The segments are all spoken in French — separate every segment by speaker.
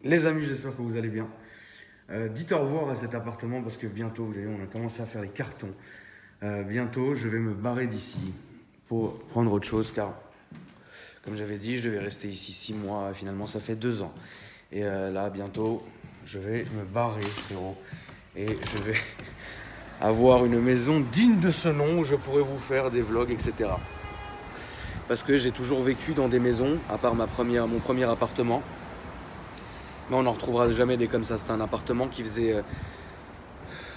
Speaker 1: Les amis, j'espère que vous allez bien. Dites au revoir à cet appartement parce que bientôt, vous savez, on a commencé à faire les cartons. Bientôt, je vais me barrer d'ici pour prendre autre chose car, comme j'avais dit, je devais rester ici 6 mois. Finalement, ça fait 2 ans. Et là, bientôt, je vais me barrer, frérot. Et je vais avoir une maison digne de ce nom où je pourrai vous faire des vlogs, etc. Parce que j'ai toujours vécu dans des maisons, à part mon premier appartement. Mais on n'en retrouvera jamais des comme ça. C'était un appartement qui faisait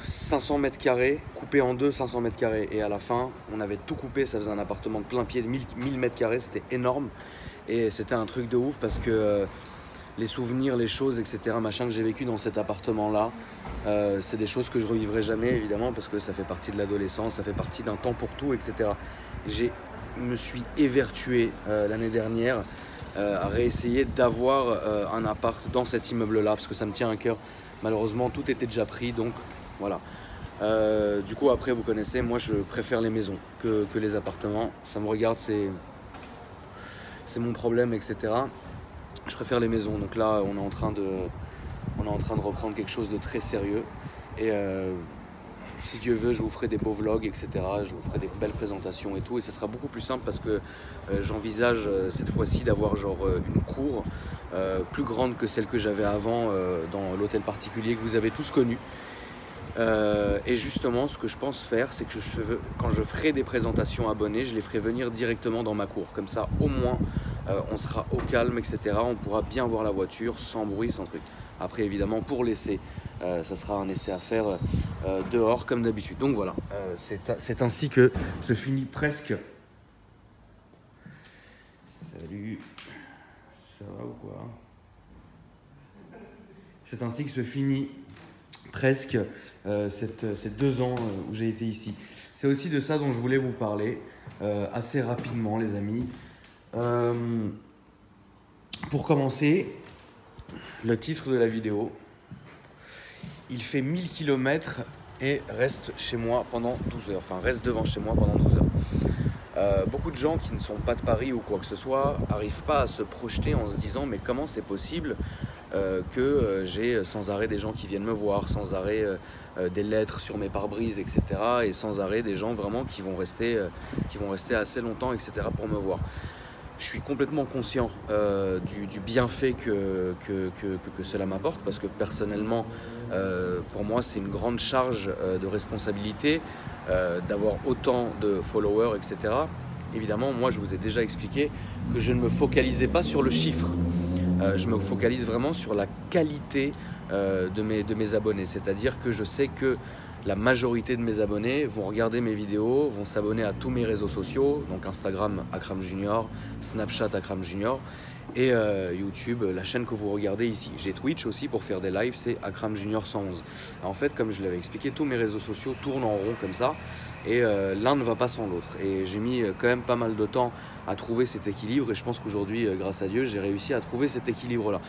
Speaker 1: 500 mètres carrés, coupé en deux, 500 mètres carrés. Et à la fin, on avait tout coupé. Ça faisait un appartement de plein pied de 1000 mètres carrés. C'était énorme. Et c'était un truc de ouf parce que les souvenirs, les choses, etc. machin que j'ai vécu dans cet appartement-là, c'est des choses que je revivrai jamais, évidemment, parce que ça fait partie de l'adolescence, ça fait partie d'un temps pour tout, etc. Je me suis évertué l'année dernière à réessayer d'avoir un appart dans cet immeuble-là, parce que ça me tient à cœur. Malheureusement, tout était déjà pris, donc voilà. Du coup, après, vous connaissez, moi, je préfère les maisons que les appartements. Ça me regarde, c'est mon problème, etc. Je préfère les maisons. Donc là, on est en train de reprendre quelque chose de très sérieux. Et si Dieu veut, je vous ferai des beaux vlogs, etc. Je vous ferai des belles présentations et tout. Et ça sera beaucoup plus simple parce que j'envisage cette fois-ci d'avoir genre une cour plus grande que celle que j'avais avant dans l'hôtel particulier que vous avez tous connu. Et justement, ce que je pense faire, c'est que quand je ferai des présentations abonnés, je les ferai venir directement dans ma cour. Comme ça, au moins, on sera au calme, etc. On pourra bien voir la voiture, sans bruit, sans truc. Après, évidemment, pour l'essai, ça sera un essai à faire dehors, comme d'habitude. Donc voilà, c'est ainsi que se finit presque... Salut, ça va ou quoi? C'est ainsi que se finit presque ces 2 ans où j'ai été ici. C'est aussi de ça dont je voulais vous parler assez rapidement, les amis. Pour commencer, le titre de la vidéo, il fait 1000 km et reste chez moi pendant 12 heures. Enfin, reste devant chez moi pendant 12 heures. Beaucoup de gens qui ne sont pas de Paris ou quoi que ce soit n'arrivent pas à se projeter en se disant mais comment c'est possible que j'ai sans arrêt des gens qui viennent me voir, sans arrêt des lettres sur mes pare-brises, etc. Et sans arrêt des gens vraiment qui vont rester assez longtemps, etc. pour me voir. Je suis complètement conscient du bienfait que cela m'apporte parce que personnellement, pour moi, c'est une grande charge de responsabilité d'avoir autant de followers, etc. Évidemment, moi, je vous ai déjà expliqué que je ne me focalisais pas sur le chiffre. Je me focalise vraiment sur la qualité de mes abonnés. C'est-à-dire que je sais que la majorité de mes abonnés vont regarder mes vidéos, vont s'abonner à tous mes réseaux sociaux, donc Instagram Akram Junior, Snapchat Akram Junior et YouTube, la chaîne que vous regardez ici. J'ai Twitch aussi pour faire des lives, c'est Akram Junior 111. En fait, comme je l'avais expliqué, tous mes réseaux sociaux tournent en rond comme ça et l'un ne va pas sans l'autre. Et j'ai mis quand même pas mal de temps à trouver cet équilibre et je pense qu'aujourd'hui, grâce à Dieu, j'ai réussi à trouver cet équilibre-là.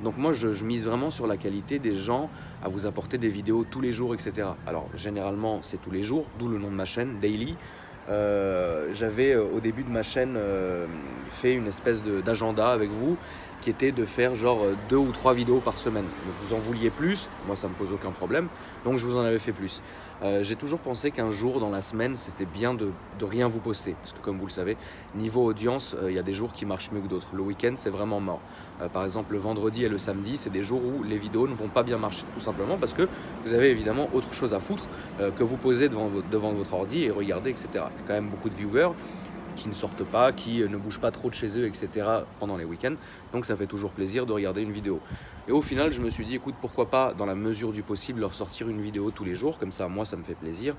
Speaker 1: Donc moi, je mise vraiment sur la qualité des gens, à vous apporter des vidéos tous les jours, etc. Alors, généralement, c'est tous les jours, d'où le nom de ma chaîne, Daily. J'avais au début de ma chaîne fait une espèce d'agenda avec vous qui était de faire genre 2 ou 3 vidéos par semaine. Vous en vouliez plus, moi ça me pose aucun problème, donc je vous en avais fait plus. J'ai toujours pensé qu'un jour dans la semaine c'était bien de rien vous poster parce que comme vous le savez, niveau audience, il y a des jours qui marchent mieux que d'autres. Le week-end c'est vraiment mort. Par exemple le vendredi et le samedi c'est des jours où les vidéos ne vont pas bien marcher tout simplement parce que vous avez évidemment autre chose à foutre que vous poser devant votre ordi et regarder, etc. Il y a quand même beaucoup de viewers qui ne sortent pas, qui ne bougent pas trop de chez eux, etc. pendant les week-ends. Donc ça fait toujours plaisir de regarder une vidéo. Et au final, je me suis dit, écoute, pourquoi pas, dans la mesure du possible, leur sortir une vidéo tous les jours. Comme ça, moi, ça me fait plaisir.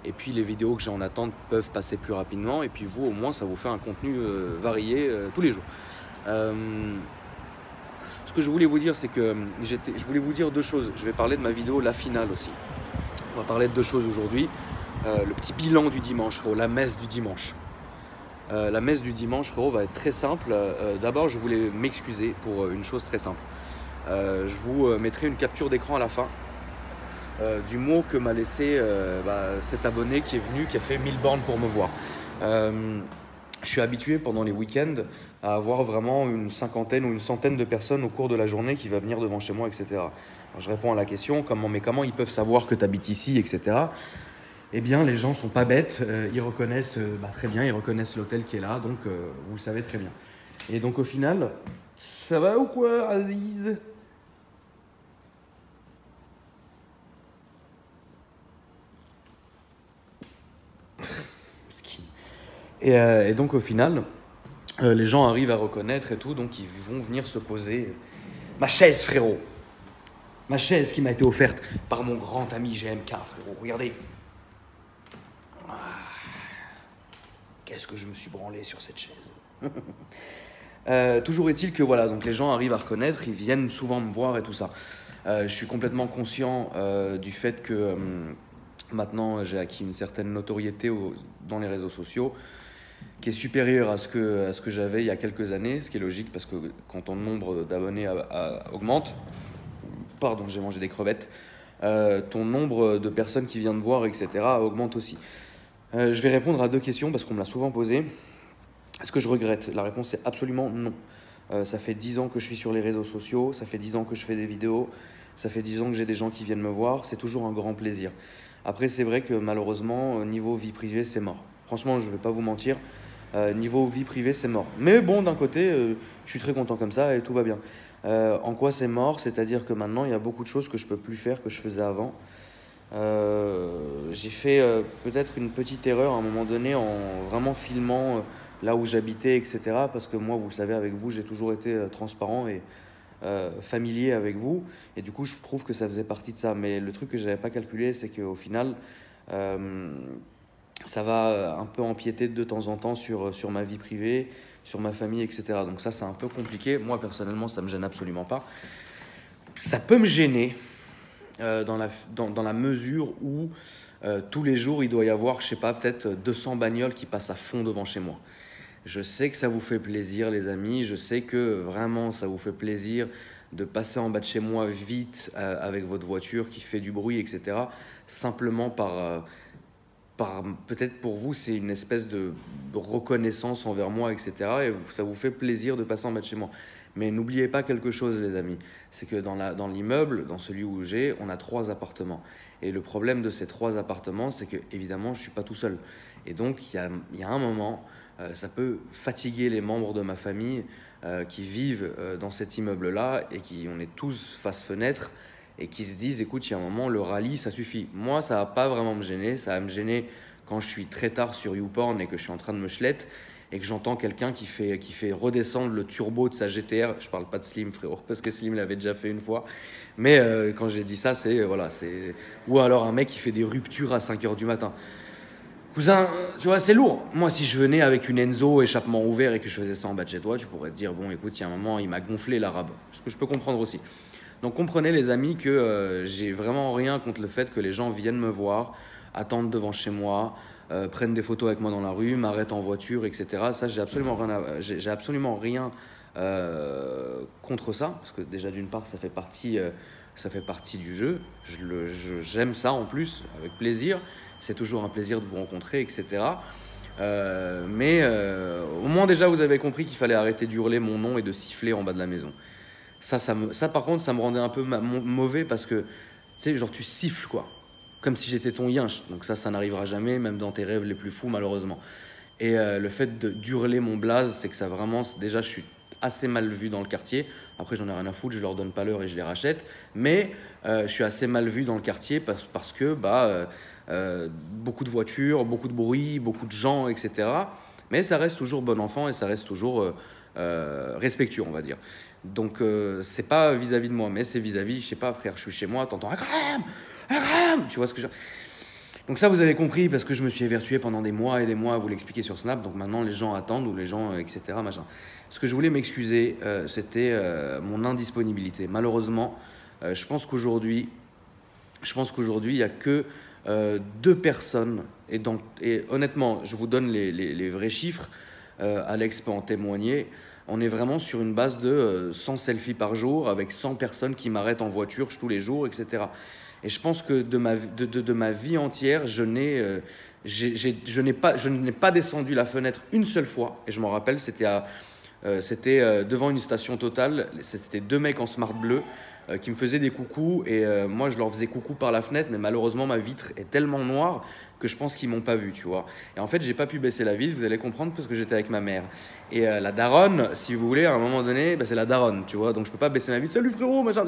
Speaker 1: Et puis, les vidéos que j'ai en attente peuvent passer plus rapidement. Et puis, vous, au moins, ça vous fait un contenu varié tous les jours. Ce que je voulais vous dire, c'est que je voulais vous dire 2 choses. Je vais parler de ma vidéo, la finale aussi. On va parler de 2 choses aujourd'hui. Le petit bilan du dimanche, frérot, la messe du dimanche. La messe du dimanche, frérot, va être très simple. D'abord, je voulais m'excuser pour une chose très simple. Je vous mettrai une capture d'écran à la fin du mot que m'a laissé cet abonné qui est venu, qui a fait 1000 bornes pour me voir. je suis habitué pendant les week-ends à avoir vraiment une cinquantaine ou une centaine de personnes au cours de la journée qui va venir devant chez moi, etc. Alors, je réponds à la question, comment ils peuvent savoir que tu habites ici, etc. Eh bien, les gens sont pas bêtes, ils reconnaissent très bien, ils reconnaissent l'hôtel qui est là, donc vous le savez très bien. Et donc au final, ça va ou quoi, Aziz? Et donc au final, les gens arrivent à reconnaître et tout, donc ils vont venir se poser. Ma chaise, frérot. Ma chaise qui m'a été offerte par mon grand ami GMK, frérot. Regardez. Qu'est-ce que je me suis branlé sur cette chaise. Toujours est-il que voilà, donc les gens arrivent à reconnaître, ils viennent souvent me voir et tout ça. Je suis complètement conscient du fait que maintenant j'ai acquis une certaine notoriété dans les réseaux sociaux qui est supérieure à ce que j'avais il y a quelques années, ce qui est logique parce que quand ton nombre d'abonnés augmente, pardon, j'ai mangé des crevettes, ton nombre de personnes qui viennent te voir, etc. augmente aussi. Je vais répondre à deux questions parce qu'on me l'a souvent posé. Est-ce que je regrette? La réponse est absolument non. Ça fait 10 ans que je suis sur les réseaux sociaux, ça fait 10 ans que je fais des vidéos, ça fait 10 ans que j'ai des gens qui viennent me voir, c'est toujours un grand plaisir. Après, c'est vrai que malheureusement, niveau vie privée, c'est mort. Franchement, je ne vais pas vous mentir, niveau vie privée, c'est mort. Mais bon, d'un côté, je suis très content comme ça et tout va bien. En quoi c'est mort? C'est-à-dire que maintenant, il y a beaucoup de choses que je ne peux plus faire que je faisais avant. J'ai fait peut-être une petite erreur à un moment donné en vraiment filmant là où j'habitais, etc. Parce que moi, vous le savez, avec vous, j'ai toujours été transparent et familier avec vous. Et du coup, je trouve que ça faisait partie de ça. Mais le truc que je n'avais pas calculé, c'est qu'au final, ça va un peu empiéter de temps en temps sur ma vie privée, sur ma famille, etc. Donc ça, c'est un peu compliqué. Moi, personnellement, ça ne me gêne absolument pas. Ça peut me gêner dans la mesure où tous les jours, il doit y avoir, je sais pas, peut-être 200 bagnoles qui passent à fond devant chez moi. Je sais que ça vous fait plaisir, les amis. Je sais que vraiment, ça vous fait plaisir de passer en bas de chez moi vite avec votre voiture qui fait du bruit, etc. Simplement peut-être pour vous, c'est une espèce de reconnaissance envers moi, etc. Et ça vous fait plaisir de passer en bas de chez moi. Mais n'oubliez pas quelque chose, les amis. C'est que dans l'immeuble, dans celui où j'ai, on a 3 appartements. Et le problème de ces 3 appartements, c'est que, évidemment, je ne suis pas tout seul. Et donc, il y a un moment, ça peut fatiguer les membres de ma famille qui vivent dans cet immeuble-là et on est tous face fenêtre et qui se disent, écoute, il y a un moment, le rallye, ça suffit. Moi, ça va pas vraiment me gêner. Ça va me gêner quand je suis très tard sur YouPorn et que je suis en train de me chlette et que j'entends quelqu'un qui fait redescendre le turbo de sa GTR. Je parle pas de Slim, frérot, parce que Slim l'avait déjà fait une fois. Mais quand j'ai dit ça, voilà, c'est... Ou alors un mec qui fait des ruptures à 5h du matin. Cousin, tu vois, c'est lourd. Moi, si je venais avec une Enzo échappement ouvert et que je faisais ça en bas de chez toi, tu pourrais te dire, bon, écoute, il y a un moment, il m'a gonflé l'arabe. Ce que je peux comprendre aussi. Donc comprenez les amis que j'ai vraiment rien contre le fait que les gens viennent me voir, attendent devant chez moi, prennent des photos avec moi dans la rue, m'arrêtent en voiture, etc. Ça, j'ai absolument rien contre ça, parce que déjà d'une part, ça fait partie du jeu. J'aime ça en plus, avec plaisir. C'est toujours un plaisir de vous rencontrer, etc. Mais au moins déjà, vous avez compris qu'il fallait arrêter d'hurler mon nom et de siffler en bas de la maison. Ça par contre, ça me rendait un peu mauvais parce que, tu sais, genre tu siffles quoi. Comme si j'étais ton yinche. Donc ça n'arrivera jamais, même dans tes rêves les plus fous, malheureusement. Et le fait d'hurler mon blaze, c'est que ça vraiment, déjà, je suis assez mal vu dans le quartier. Après, j'en ai rien à foutre, je leur donne pas l'heure et je les rachète. Mais je suis assez mal vu dans le quartier parce que beaucoup de voitures, beaucoup de bruit, beaucoup de gens, etc. Mais ça reste toujours bon enfant et ça reste toujours respectueux, on va dire. Donc c'est pas vis-à-vis de moi, mais c'est vis-à-vis, je sais pas, frère, je suis chez moi, t'entends Akram, Akram, tu vois ce que je... Donc ça, vous avez compris, parce que je me suis évertué pendant des mois et des mois à vous l'expliquer sur Snap, donc maintenant les gens attendent, ou les gens, etc. Machin. Ce que je voulais m'excuser, c'était mon indisponibilité. Malheureusement, je pense qu'aujourd'hui, il n'y a que 2 personnes, et honnêtement, je vous donne les vrais chiffres, Alex peut en témoigner. On est vraiment sur une base de 100 selfies par jour avec 100 personnes qui m'arrêtent en voiture tous les jours, etc. Et je pense que de ma vie entière, je n'ai Je n'ai pas descendu la fenêtre une seule fois. Et je m'en rappelle, c'était devant une station Total. C'était 2 mecs en smart bleu qui me faisaient des coucous. Et moi, je leur faisais coucou par la fenêtre. Mais malheureusement, ma vitre est tellement noire que je pense qu'ils m'ont pas vu, tu vois. Et en fait, j'ai pas pu baisser la vitre, vous allez comprendre, parce que j'étais avec ma mère. Et la daronne, si vous voulez, à un moment donné, bah, c'est la daronne, tu vois. Donc je peux pas baisser ma vitre. Salut frérot, machin.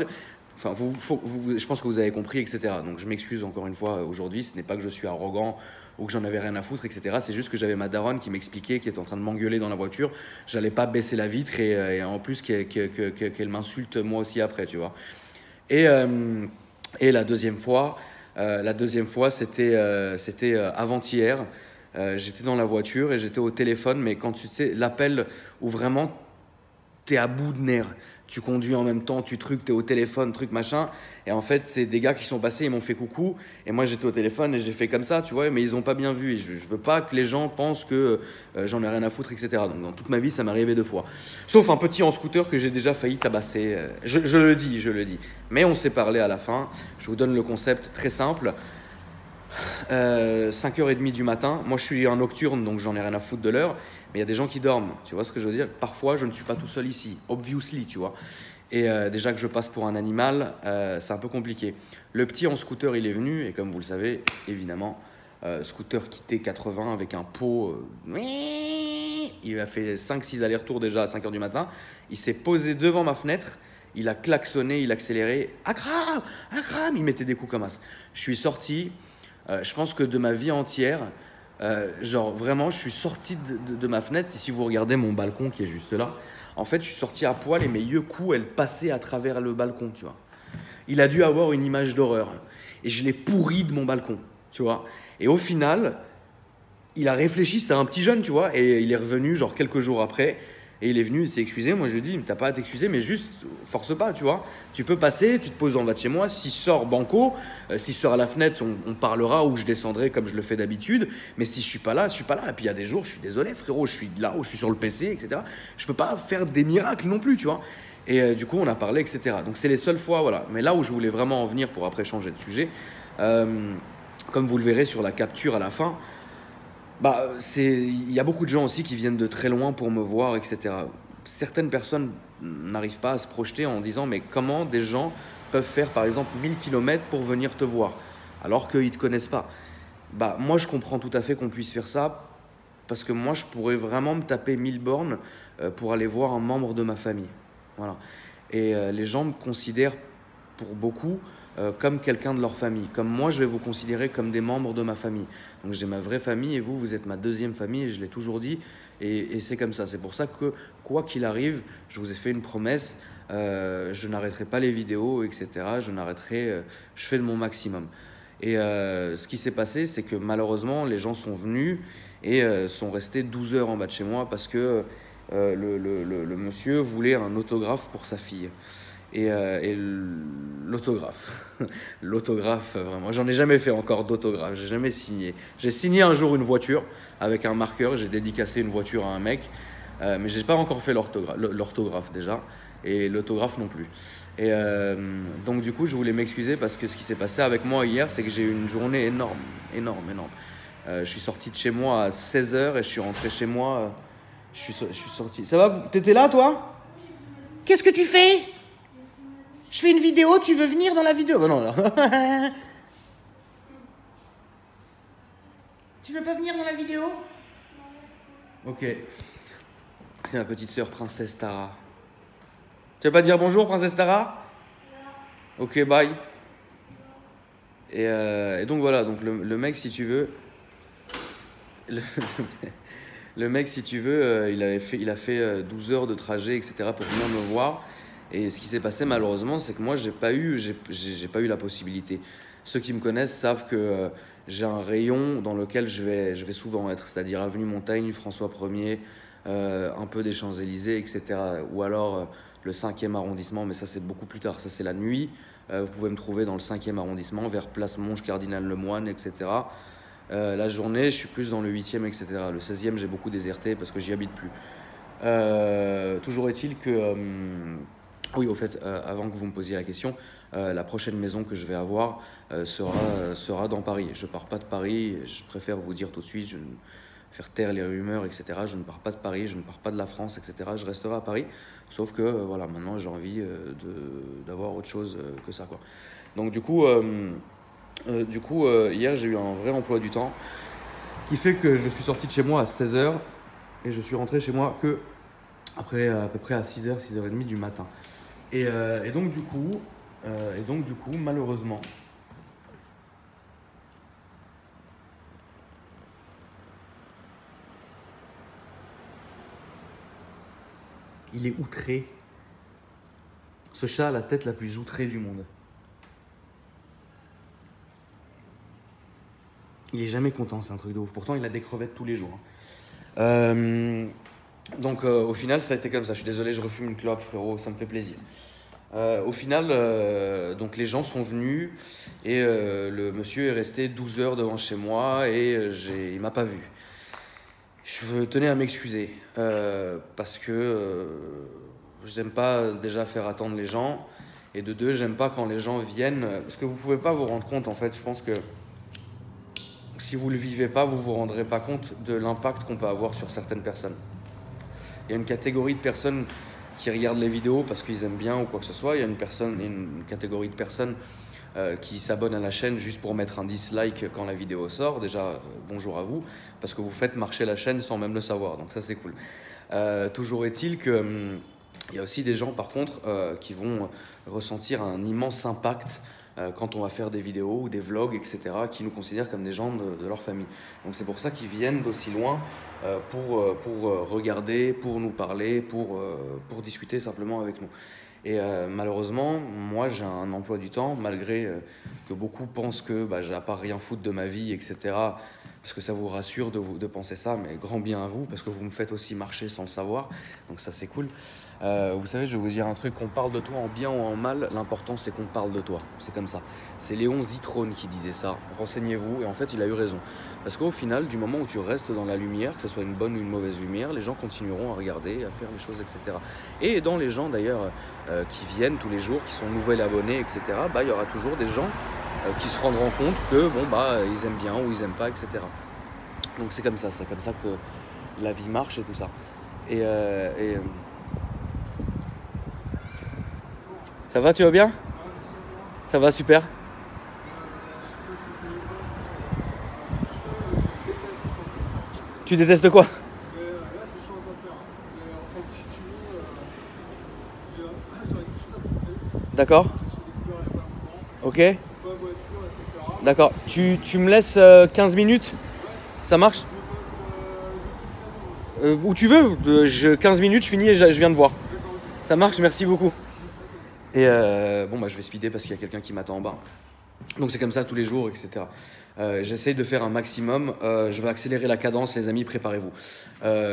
Speaker 1: Enfin, je pense que vous avez compris, etc. Donc je m'excuse encore une fois aujourd'hui. Ce n'est pas que je suis arrogant ou que j'en avais rien à foutre, etc. C'est juste que j'avais ma daronne qui m'expliquait, qui était en train de m'engueuler dans la voiture. J'allais pas baisser la vitre et en plus qu'elle m'insulte moi aussi après, tu vois. Et la deuxième fois, c'était avant-hier. J'étais dans la voiture et j'étais au téléphone, mais quand tu sais, l'appel où vraiment t'es à bout de nerfs, tu conduis en même temps, tu trucs, t'es au téléphone, truc machin, et en fait c'est des gars qui sont passés, ils m'ont fait coucou, et moi j'étais au téléphone et j'ai fait comme ça, tu vois, mais ils ont pas bien vu, et je veux pas que les gens pensent que j'en ai rien à foutre, etc. Donc dans toute ma vie ça m'est arrivé 2 fois, sauf un petit en scooter que j'ai déjà failli tabasser, je le dis, mais on s'est parlé à la fin. Je vous donne le concept très simple. 5h30 du matin, moi je suis en nocturne donc j'en ai rien à foutre de l'heure, mais il y a des gens qui dorment, tu vois ce que je veux dire. Parfois je ne suis pas tout seul ici, obviously, tu vois, et déjà que je passe pour un animal, c'est un peu compliqué. Le petit en scooter il est venu, et comme vous le savez évidemment, scooter quitté 80 avec un pot, il a fait 5-6 allers-retours déjà à 5h du matin, il s'est posé devant ma fenêtre. Il a klaxonné, il a accéléré, Akram, Akram, il mettait des coups comme ça. Je suis sorti. Je pense que de ma vie entière, genre vraiment, je suis sorti de ma fenêtre. Et si vous regardez mon balcon qui est juste là, en fait, je suis sorti à poil et mes yeux coups, elles passaient à travers le balcon, tu vois. Il a dû avoir une image d'horreur. Et je l'ai pourri de mon balcon, tu vois. Et au final, il a réfléchi, c'était un petit jeune, tu vois. Et il est revenu, genre quelques jours après. Et il est venu, il s'est excusé. Moi, je lui ai dit, t'as pas à t'excuser, mais juste, force pas, tu vois. Tu peux passer, tu te poses en bas de chez moi. Si je sors banco, si je sors à la fenêtre, on parlera ou je descendrai comme je le fais d'habitude. Mais si je suis pas là, je suis pas là. Et puis, il y a des jours, je suis désolé, frérot, je suis là ou je suis sur le PC, etc. Je peux pas faire des miracles non plus, tu vois. Et du coup, on a parlé, etc. Donc, c'est les seules fois, voilà. Mais là où je voulais vraiment en venir pour après changer de sujet, comme vous le verrez sur la capture à la fin, bah, il y a beaucoup de gens aussi qui viennent de très loin pour me voir, etc. Certaines personnes n'arrivent pas à se projeter en disant mais comment des gens peuvent faire par exemple 1000 km pour venir te voir alors qu'ils ne te connaissent pas. Bah, moi je comprends tout à fait qu'on puisse faire ça parce que moi je pourrais vraiment me taper 1000 bornes pour aller voir un membre de ma famille. Voilà. Et les gens me considèrent pour beaucoup comme quelqu'un de leur famille. Comme moi, je vais vous considérer comme des membres de ma famille. Donc j'ai ma vraie famille et vous, vous êtes ma deuxième famille et je l'ai toujours dit. Et c'est comme ça. C'est pour ça que quoi qu'il arrive, je vous ai fait une promesse. Je n'arrêterai pas les vidéos, etc. Je fais de mon maximum. Et ce qui s'est passé, c'est que malheureusement, les gens sont venus et sont restés 12 heures en bas de chez moi parce que le monsieur voulait un autographe pour sa fille. Et l'autographe, vraiment, j'en ai jamais fait encore d'autographe, j'ai jamais signé. J'ai signé un jour une voiture avec un marqueur, j'ai dédicacé une voiture à un mec, mais j'ai pas encore fait l'orthographe déjà, et l'autographe non plus. Et donc du coup, je voulais m'excuser parce que ce qui s'est passé avec moi hier, c'est que j'ai eu une journée énorme. Je suis sorti de chez moi à 16h et je suis rentré chez moi, je suis sorti. Ça va, t'étais là toi? Qu'est-ce que tu fais? Je fais une vidéo, tu veux venir dans la vidéo? Ben non, là. Tu veux pas venir dans la vidéo? Ok. C'est ma petite sœur, Princesse Tara. Tu veux pas dire bonjour, Princesse Tara? Ok, bye. Et donc voilà, donc le mec, si tu veux... Le mec, si tu veux, il a fait 12 heures de trajet, etc. pour venir me voir. Et ce qui s'est passé malheureusement, c'est que moi, j'ai pas eu la possibilité. Ceux qui me connaissent savent que j'ai un rayon dans lequel je vais souvent être, c'est-à-dire avenue Montaigne, François 1er, un peu des Champs-Élysées, etc. Ou alors le 5e arrondissement, mais ça c'est beaucoup plus tard, ça c'est la nuit. Vous pouvez me trouver dans le 5e arrondissement, vers Place Monge, Cardinal Lemoine, etc. La journée, je suis plus dans le 8e, etc. Le 16e, j'ai beaucoup déserté parce que j'y habite plus. Toujours est-il que... Oui, au fait, avant que vous me posiez la question, la prochaine maison que je vais avoir sera dans Paris. Je ne pars pas de Paris, je préfère vous dire tout de suite, faire taire les rumeurs, etc. Je ne pars pas de Paris, je ne pars pas de la France, etc. Je resterai à Paris, sauf que voilà, maintenant j'ai envie d'avoir autre chose que ça, quoi. Donc du coup, hier j'ai eu un vrai emploi du temps qui fait que je suis sorti de chez moi à 16 h et je suis rentré chez moi que après à peu près à 6 h, 6 h 30 du matin. Et donc du coup, malheureusement, il est outré. Ce chat a la tête la plus outrée du monde. Il est jamais content, c'est un truc de ouf. Pourtant, il a des crevettes tous les jours. Donc au final, ça a été comme ça. Je suis désolé, je refume une clope, frérot, ça me fait plaisir. Au final, donc les gens sont venus et le monsieur est resté 12 heures devant chez moi et il m'a pas vu. Je tenais à m'excuser parce que j'aime pas déjà faire attendre les gens et de deux, j'aime pas quand les gens viennent parce que vous pouvez pas vous rendre compte en fait. Je pense que si vous le vivez pas, vous vous rendrez pas compte de l'impact qu'on peut avoir sur certaines personnes. Il y a une catégorie de personnes qui regardent les vidéos parce qu'ils aiment bien ou quoi que ce soit. Il y a une catégorie de personnes qui s'abonnent à la chaîne juste pour mettre un dislike quand la vidéo sort. Déjà, bonjour à vous, parce que vous faites marcher la chaîne sans même le savoir. Donc ça, c'est cool. Toujours est-il que il y a aussi des gens, par contre, qui vont ressentir un immense impact quand on va faire des vidéos ou des vlogs, etc., qui nous considèrent comme des gens de leur famille. Donc c'est pour ça qu'ils viennent d'aussi loin pour regarder, pour nous parler, pour discuter simplement avec nous. Et malheureusement, moi j'ai un emploi du temps, malgré que beaucoup pensent que j'ai à part rien foutre de ma vie, etc., parce que ça vous rassure de penser ça, mais grand bien à vous, parce que vous me faites aussi marcher sans le savoir, donc ça c'est cool. Vous savez, je vais vous dire un truc, qu'on parle de toi en bien ou en mal, l'important c'est qu'on parle de toi, c'est comme ça. C'est Léon Zitrone qui disait ça, renseignez-vous, et en fait il a eu raison. Parce qu'au final, du moment où tu restes dans la lumière, que ce soit une bonne ou une mauvaise lumière, les gens continueront à regarder, à faire les choses, etc. Et dans les gens d'ailleurs qui viennent tous les jours, qui sont nouveaux abonnés, etc., il y aura toujours des gens qui se rendront compte que ils aiment bien ou ils aiment pas, etc. Donc c'est comme ça que la vie marche et tout ça. Ça va, tu vas bien? Ça va, super. Tu détestes quoi?
Speaker 2: Là, ce que je suis en train de faire. Mais en fait, si tu veux, j'aurais quelque chose à te montrer.
Speaker 1: D'accord.
Speaker 2: J'ai découvert il y a pas longtemps.
Speaker 1: Ok.
Speaker 2: Pas voiture, etc.
Speaker 1: D'accord. Tu me laisses 15 minutes? Ça marche? Où tu veux. 15 minutes, je finis et je viens de voir. Ça marche, merci beaucoup. Et je vais speeder parce qu'il y a quelqu'un qui m'attend en bas. Donc c'est comme ça tous les jours, etc. J'essaie de faire un maximum. Je vais accélérer la cadence, les amis, préparez-vous.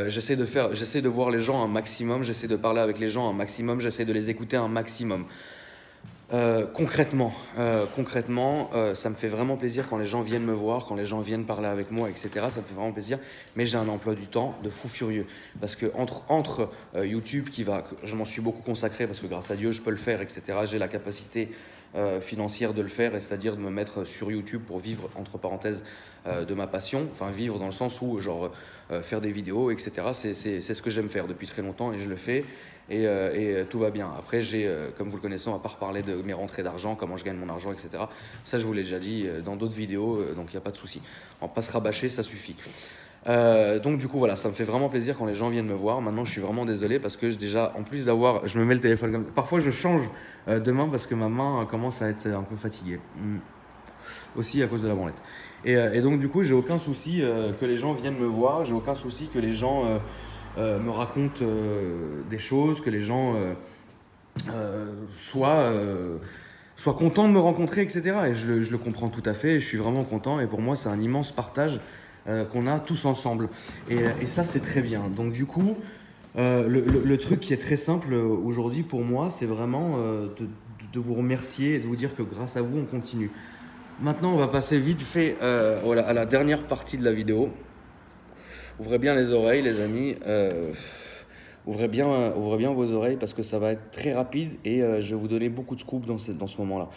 Speaker 1: J'essaie de voir les gens un maximum. J'essaie de parler avec les gens un maximum. J'essaie de les écouter un maximum. Concrètement, ça me fait vraiment plaisir quand les gens viennent me voir, quand les gens viennent parler avec moi, etc. Ça me fait vraiment plaisir, mais j'ai un emploi du temps de fou furieux. Parce que entre YouTube, je m'en suis beaucoup consacré parce que grâce à Dieu, je peux le faire, etc. J'ai la capacité financière de le faire, c'est-à-dire de me mettre sur YouTube pour vivre, entre parenthèses, de ma passion. Enfin, vivre dans le sens où, faire des vidéos, etc. C'est ce que j'aime faire depuis très longtemps et je le fais. Et tout va bien. Après, comme vous le connaissez, on va pas reparler de mes rentrées d'argent, comment je gagne mon argent, etc. Ça, je vous l'ai déjà dit dans d'autres vidéos, donc il n'y a pas de souci. On va pas se rabâcher, ça suffit. Donc du coup, voilà, ça me fait vraiment plaisir quand les gens viennent me voir. Maintenant, je suis vraiment désolé parce que déjà, en plus d'avoir, je me mets le téléphone comme ça. Parfois, je change de main parce que ma main commence à être un peu fatiguée. Aussi à cause de la branlette. Et donc du coup, j'ai aucun souci que les gens viennent me voir. J'ai aucun souci que les gens me racontent des choses, que les gens soient contents de me rencontrer, etc. Et je le comprends tout à fait, et je suis vraiment content, et pour moi c'est un immense partage qu'on a tous ensemble. Et ça c'est très bien. Donc du coup, le truc qui est très simple aujourd'hui pour moi, c'est vraiment de vous remercier et de vous dire que grâce à vous on continue. Maintenant on va passer vite fait à la dernière partie de la vidéo. Ouvrez bien les oreilles, les amis. ouvrez bien vos oreilles parce que ça va être très rapide et je vais vous donner beaucoup de scoops dans ce moment-là.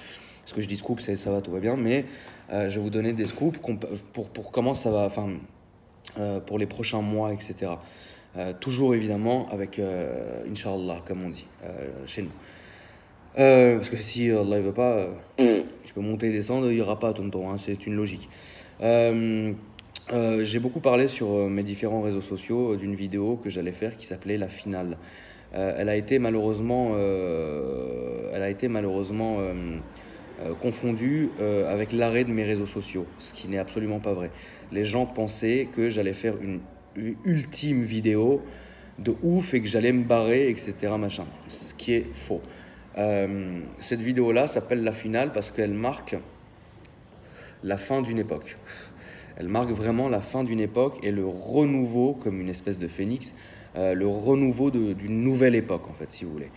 Speaker 1: Ce que je dis scoop, c'est ça va, tout va bien, mais je vais vous donner des scoops pour comment ça va, enfin, pour les prochains mois, etc. Toujours évidemment avec Inch'Allah, comme on dit, chez nous. Parce que si Allah ne veut pas, tu peux monter et descendre, il n'y aura pas tonton, hein, c'est une logique. J'ai beaucoup parlé sur mes différents réseaux sociaux d'une vidéo que j'allais faire qui s'appelait La Finale. Elle a été malheureusement confondue avec l'arrêt de mes réseaux sociaux, ce qui n'est absolument pas vrai. Les gens pensaient que j'allais faire une ultime vidéo de ouf et que j'allais me barrer, etc. Machin. Ce qui est faux. Cette vidéo-là s'appelle La Finale parce qu'elle marque la fin d'une époque. Elle marque vraiment la fin d'une époque et le renouveau, comme une espèce de phénix, le renouveau d'une nouvelle époque, en fait, si vous voulez.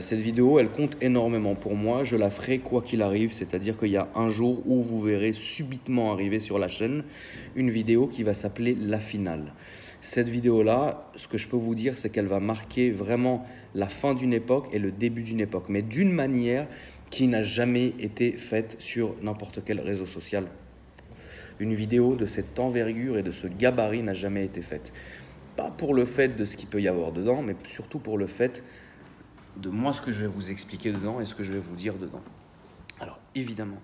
Speaker 1: Cette vidéo, elle compte énormément pour moi. Je la ferai quoi qu'il arrive, c'est-à-dire qu'il y a un jour où vous verrez subitement arriver sur la chaîne une vidéo qui va s'appeler La Finale. Cette vidéo-là, ce que je peux vous dire, c'est qu'elle va marquer vraiment la fin d'une époque et le début d'une époque, mais d'une manière qui n'a jamais été faite sur n'importe quel réseau social. Une vidéo de cette envergure et de ce gabarit n'a jamais été faite. Pas pour le fait de ce qu'il peut y avoir dedans, mais surtout pour le fait de moi, ce que je vais vous expliquer dedans et ce que je vais vous dire dedans. Alors, évidemment,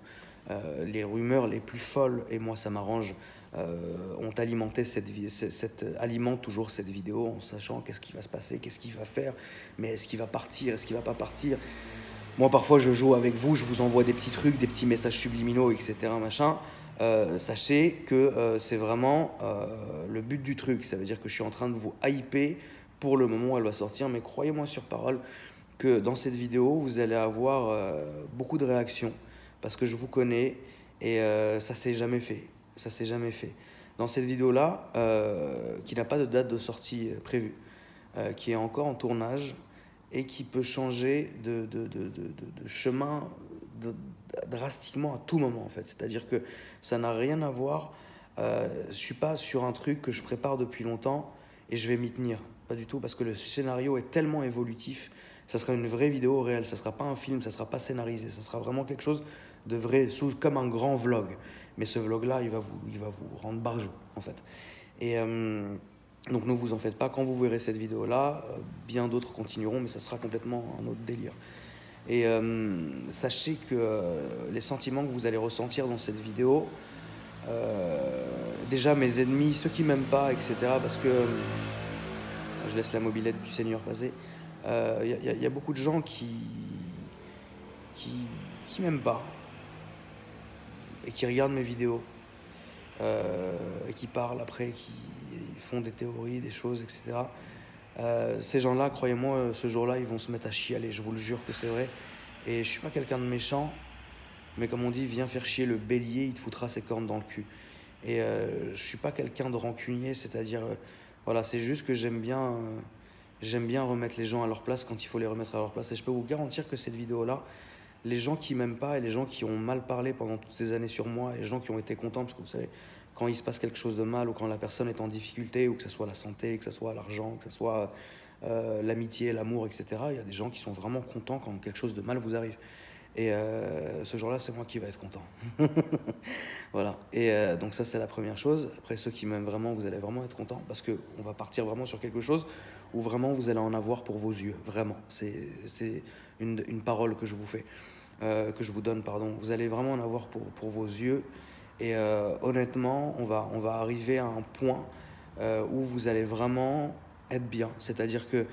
Speaker 1: les rumeurs les plus folles, et moi ça m'arrange, ont alimenté alimente toujours cette vidéo en sachant qu'est-ce qui va se passer, qu'est-ce qu'il va faire, mais est-ce qu'il va partir, est-ce qu'il va pas partir. Moi, parfois, je joue avec vous, je vous envoie des petits trucs, des petits messages subliminaux, etc. Machin. Sachez que c'est vraiment le but du truc. Ça veut dire que je suis en train de vous hyper pour le moment où elle va sortir. Mais croyez-moi sur parole que dans cette vidéo, vous allez avoir beaucoup de réactions. Parce que je vous connais et ça s'est jamais fait. Ça s'est jamais fait. Dans cette vidéo-là, qui n'a pas de date de sortie prévue, qui est encore en tournage et qui peut changer de chemin drastiquement à tout moment en fait. C'est-à-dire que ça n'a rien à voir. Je suis pas sur un truc que je prépare depuis longtemps et je vais m'y tenir. Pas du tout, parce que le scénario est tellement évolutif. Ça sera une vraie vidéo réelle, ça sera pas un film, ça sera pas scénarisé, ça sera vraiment quelque chose de vrai, comme un grand vlog. Mais ce vlog-là, il va vous rendre barjou en fait. Et donc ne vous en faites pas, quand vous verrez cette vidéo-là, bien d'autres continueront, mais ça sera complètement un autre délire. Et sachez que les sentiments que vous allez ressentir dans cette vidéo, déjà mes ennemis, ceux qui m'aiment pas, etc., parce que je laisse la mobilette du Seigneur passer, y a beaucoup de gens qui m'aiment pas et qui regardent mes vidéos et qui parlent après, qui font des théories, des choses, etc. Ces gens-là, croyez-moi, ce jour-là, ils vont se mettre à chialer, je vous le jure que c'est vrai. Et je suis pas quelqu'un de méchant, mais comme on dit, viens faire chier le bélier, il te foutra ses cornes dans le cul. Et je suis pas quelqu'un de rancunier, c'est-à-dire, voilà, c'est juste que j'aime bien remettre les gens à leur place quand il faut les remettre à leur place. Et je peux vous garantir que cette vidéo-là, les gens qui m'aiment pas et les gens qui ont mal parlé pendant toutes ces années sur moi, et les gens qui ont été contents, parce que vous savez, quand il se passe quelque chose de mal ou quand la personne est en difficulté, ou que ce soit la santé, que ce soit l'argent, que ce soit l'amitié, l'amour, etc., il y a des gens qui sont vraiment contents quand quelque chose de mal vous arrive. Et ce jour-là, c'est moi qui vais être content. Voilà. Et donc ça, c'est la première chose. Après, ceux qui m'aiment vraiment, vous allez vraiment être contents parce qu'on va partir vraiment sur quelque chose où vraiment vous allez en avoir pour vos yeux. Vraiment. C'est une parole que je vous fais, que je vous donne, pardon. Vous allez vraiment en avoir pour vos yeux. Et honnêtement, on va arriver à un point où vous allez vraiment être bien. C'est-à-dire que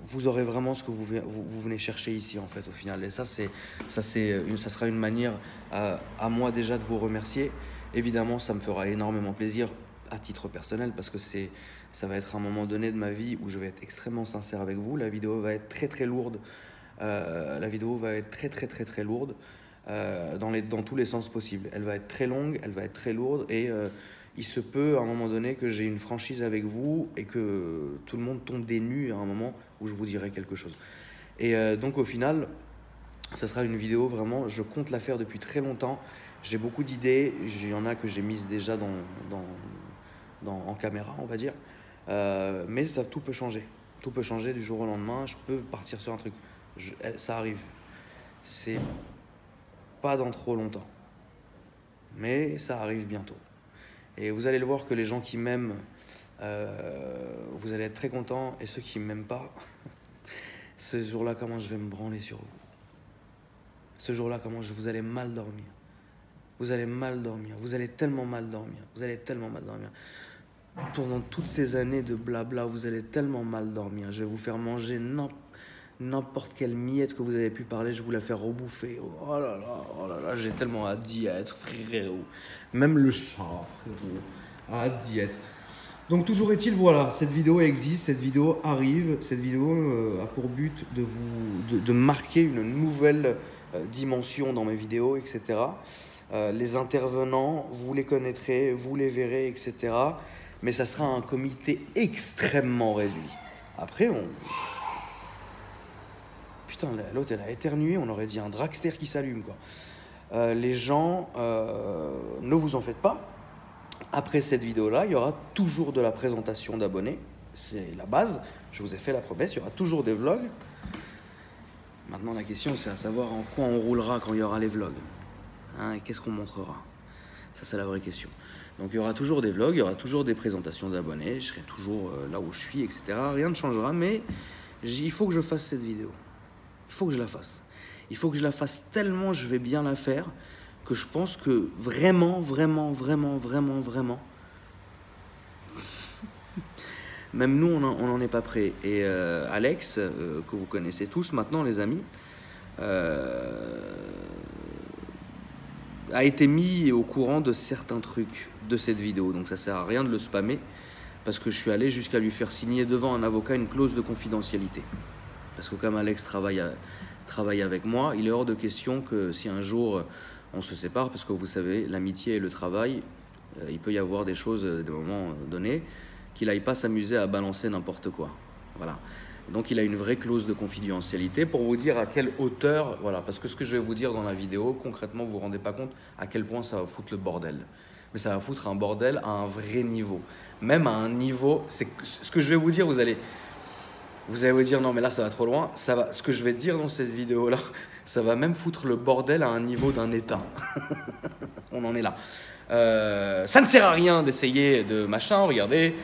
Speaker 1: vous aurez vraiment ce que vous venez chercher ici, en fait, au final. Et ça sera une manière à moi déjà de vous remercier. Évidemment, ça me fera énormément plaisir à titre personnel parce que ça va être un moment donné de ma vie où je vais être extrêmement sincère avec vous. La vidéo va être très très lourde. La vidéo va être très très très très lourde dans tous les sens possibles. Elle va être très longue, elle va être très lourde et il se peut à un moment donné que j'ai une franchise avec vous et que tout le monde tombe des nues à un moment où je vous dirai quelque chose. Et donc au final, ça sera une vidéo vraiment, je compte la faire depuis très longtemps. J'ai beaucoup d'idées, il y en a que j'ai mises déjà en caméra, on va dire. Mais ça, tout peut changer. Tout peut changer du jour au lendemain. Je peux partir sur un truc. Ça arrive. C'est pas dans trop longtemps. Mais ça arrive bientôt. Et vous allez le voir que les gens qui m'aiment, vous allez être très contents. Et ceux qui ne m'aiment pas, ce jour-là, comment je vais me branler sur vous. Ce jour-là, comment vous allez mal dormir. Vous allez mal dormir. Vous allez tellement mal dormir. Vous allez tellement mal dormir. Pendant toutes ces années de blabla, vous allez tellement mal dormir. Je vais vous faire manger n'importe quelle miette que vous avez pu parler, je vais vous la faire rebouffer. Oh là là, j'ai tellement hâte d'y être, frérot. Même le chat, frérot, a hâte d'y être. Donc toujours est-il, voilà, cette vidéo existe, cette vidéo arrive, cette vidéo a pour but de marquer une nouvelle dimension dans mes vidéos, etc. Les intervenants, vous les connaîtrez, vous les verrez, etc. Mais ça sera un comité extrêmement réduit. Après, Putain, l'autre, elle a éternué, on aurait dit un dragster qui s'allume, quoi. Les gens, ne vous en faites pas. Après cette vidéo-là, il y aura toujours de la présentation d'abonnés. C'est la base. Je vous ai fait la promesse, il y aura toujours des vlogs. Maintenant, la question, c'est à savoir en quoi on roulera quand il y aura les vlogs. Hein, et qu'est-ce qu'on montrera? Ça, c'est la vraie question. Donc, il y aura toujours des vlogs, il y aura toujours des présentations d'abonnés. Je serai toujours là où je suis, etc. Rien ne changera, mais il faut que je fasse cette vidéo. Il faut que je la fasse. Il faut que je la fasse tellement je vais bien la faire que je pense que vraiment, même nous, on n'en est pas prêt. Et Alex, que vous connaissez tous maintenant, les amis, a été mis au courant de certains trucs de cette vidéo. Donc ça sert à rien de le spammer parce que je suis allé jusqu'à lui faire signer devant un avocat une clause de confidentialité. Parce que comme Alex travaille avec moi, il est hors de question que si un jour on se sépare, parce que vous savez, l'amitié et le travail, il peut y avoir des choses, des moments donnés, qu'il n'aille pas s'amuser à balancer n'importe quoi. Voilà. Donc il a une vraie clause de confidentialité pour vous dire à quelle hauteur, voilà, parce que ce que je vais vous dire dans la vidéo, concrètement, vous ne vous rendez pas compte à quel point ça va foutre le bordel. Mais ça va foutre un bordel à un vrai niveau. Même à un niveau, c'est ce que je vais vous dire, vous allez vous dire non mais là ça va trop loin. Ce que je vais dire dans cette vidéo là, ça va même foutre le bordel à un niveau d'un état. On en est là. Ça ne sert à rien d'essayer de machin, regardez,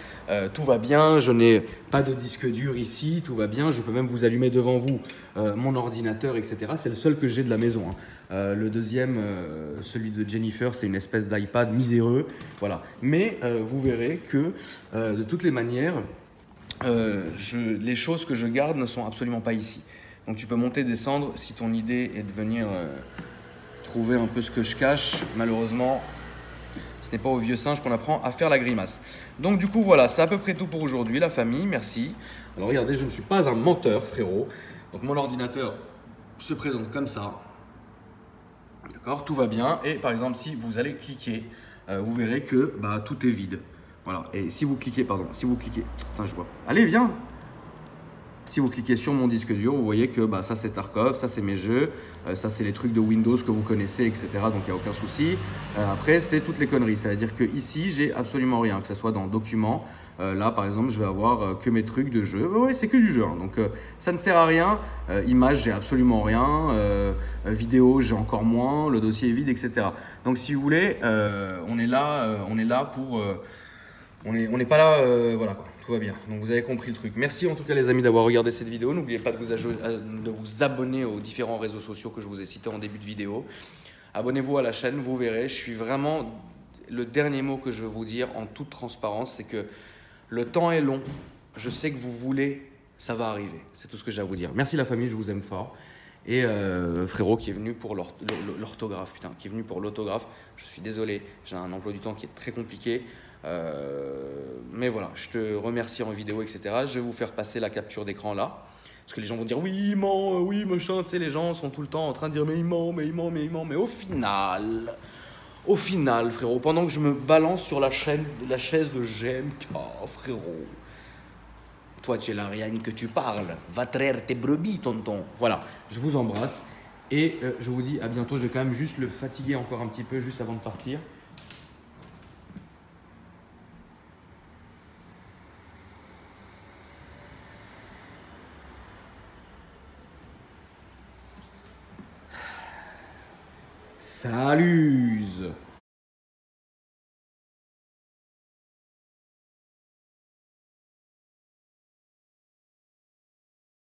Speaker 1: tout va bien, je n'ai pas de disque dur ici, tout va bien, je peux même vous allumer devant vous mon ordinateur, etc. C'est le seul que j'ai de la maison. Hein. Le deuxième, celui de Jennifer, c'est une espèce d'iPad miséreux, voilà. Mais vous verrez que de toutes les manières, les choses que je garde ne sont absolument pas ici. Donc tu peux monter, descendre, si ton idée est de venir trouver un peu ce que je cache, malheureusement, ce n'est pas au vieux singe qu'on apprend à faire la grimace. Donc du coup voilà, c'est à peu près tout pour aujourd'hui, la famille, merci. Alors regardez, je ne suis pas un menteur, frérot. Donc mon ordinateur se présente comme ça. D'accord, tout va bien. Et par exemple, si vous allez cliquer, vous verrez que tout est vide. Voilà, et si vous cliquez, putain je vois, allez viens. Si vous cliquez sur mon disque dur, vous voyez que ça c'est Tarkov, ça c'est mes jeux, ça c'est les trucs de Windows que vous connaissez, etc. Donc il n'y a aucun souci. Après c'est toutes les conneries, ça veut dire que ici j'ai absolument rien, que ce soit dans documents. Là par exemple je vais avoir que mes trucs de jeu, ouais c'est que du jeu, hein. Donc ça ne sert à rien. Images j'ai absolument rien, vidéo j'ai encore moins, le dossier est vide, etc. Donc si vous voulez, on est là pour... on n'est pas là, voilà quoi, tout va bien. Donc vous avez compris le truc. Merci en tout cas les amis d'avoir regardé cette vidéo. N'oubliez pas de vous abonner aux différents réseaux sociaux que je vous ai cités en début de vidéo. Abonnez-vous à la chaîne, vous verrez. Je suis vraiment... Le dernier mot que je veux vous dire en toute transparence, c'est que le temps est long. Je sais que vous voulez, ça va arriver. C'est tout ce que j'ai à vous dire. Merci la famille, je vous aime fort. Et frérot qui est venu pour l'orthographe, putain, qui est venu pour l'autographe. Je suis désolé, j'ai un emploi du temps qui est très compliqué. Mais voilà, je te remercie en vidéo, etc. Je vais vous faire passer la capture d'écran là. Parce que les gens vont dire oui, il ment, oui, machin. Tu sais, les gens sont tout le temps en train de dire mais il ment, mais il ment, mais il ment. Mais au final, frérot, pendant que je me balance sur la chaise de GMK, frérot, toi, tu es là, rien que tu parles. Va traire tes brebis, tonton. Voilà, je vous embrasse. Et je vous dis à bientôt. Je vais quand même juste le fatiguer encore un petit peu, juste avant de partir. Salut.